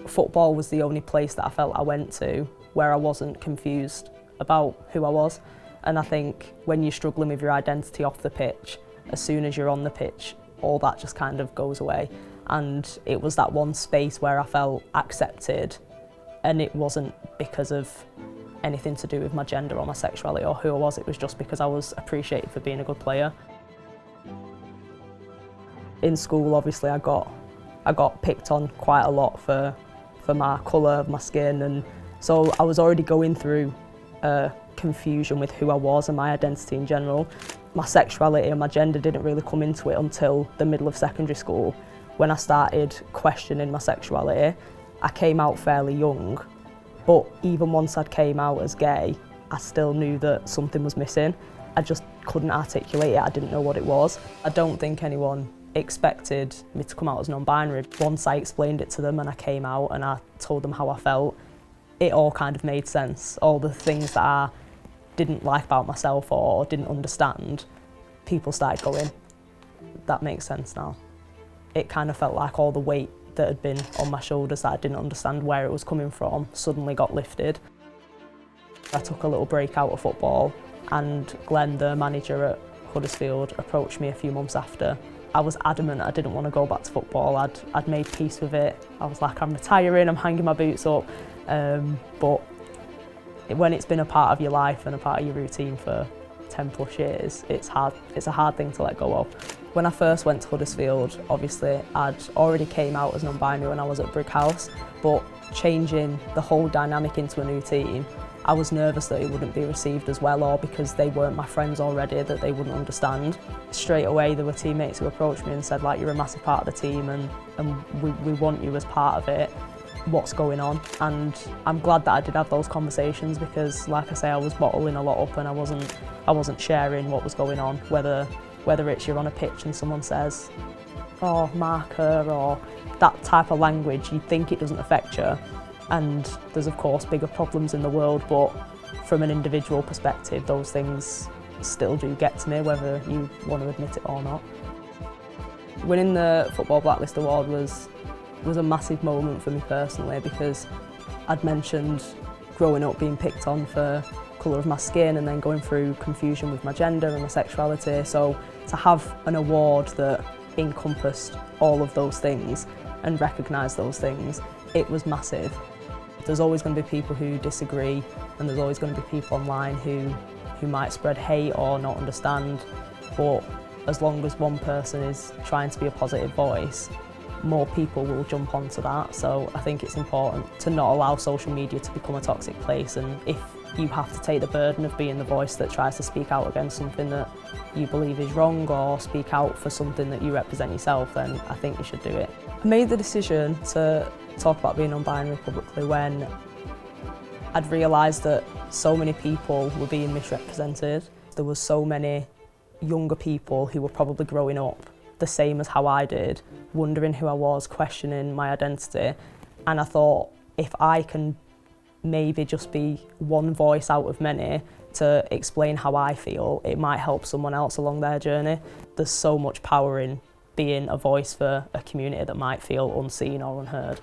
Football was the only place that I felt I went to where I wasn't confused about who I was. And I think when you're struggling with your identity off the pitch, as soon as you're on the pitch, all that just kind of goes away. And it was that one space where I felt accepted, and it wasn't because of anything to do with my gender or my sexuality or who I was. It was just because I was appreciated for being a good player. In school, obviously, I got picked on quite a lot for my colour of my skin, and so I was already going through confusion with who I was and my identity in general. My sexuality and my gender didn't really come into it until the middle of secondary school, when I started questioning my sexuality. I came out fairly young, but even once I'd came out as gay, I still knew that something was missing. I just couldn't articulate it, I didn't know what it was. I don't think anyone expected me to come out as non-binary. Once I explained it to them and I came out and I told them how I felt, it all kind of made sense. All the things that I didn't like about myself or didn't understand, people started going, that makes sense now. It kind of felt like all the weight that had been on my shoulders that I didn't understand where it was coming from suddenly got lifted. I took a little break out of football, and Glenn, the manager at Huddersfield, approached me a few months after. I was adamant I didn't want to go back to football. I'd made peace with it. I was like, I'm retiring, I'm hanging my boots up. But when it's been a part of your life and a part of your routine for 10 plus years, it's a hard thing to let go of. When I first went to Huddersfield, obviously I'd already came out as non-binary when I was at Brighouse, but changing the whole dynamic into a new team, I was nervous that it wouldn't be received as well, or because they weren't my friends already, that they wouldn't understand. Straight away there were teammates who approached me and said, like, you're a massive part of the team and we want you as part of it. What's going on? And I'm glad that I did have those conversations, because like I say, I was bottling a lot up and I wasn't sharing what was going on, whether it's you're on a pitch and someone says, oh, marker, or that type of language, you'd think it doesn't affect you. And there's of course bigger problems in the world, but from an individual perspective, those things still do get to me, whether you want to admit it or not. Winning the Football Blacklist Award was a massive moment for me personally, because I'd mentioned growing up being picked on for colour of my skin and then going through confusion with my gender and my sexuality. So to have an award that encompassed all of those things and recognised those things, it was massive. There's always going to be people who disagree, and there's always going to be people online who might spread hate or not understand, but as long as one person is trying to be a positive voice, more people will jump onto that. So I think it's important to not allow social media to become a toxic place, and if you have to take the burden of being the voice that tries to speak out against something that you believe is wrong, or speak out for something that you represent yourself, then I think you should do it. I made the decision to talk about being non-binary publicly when I'd realised that so many people were being misrepresented. There were so many younger people who were probably growing up the same as how I did, wondering who I was, questioning my identity. And I thought, if I can maybe just be one voice out of many to explain how I feel, it might help someone else along their journey. There's so much power in being a voice for a community that might feel unseen or unheard.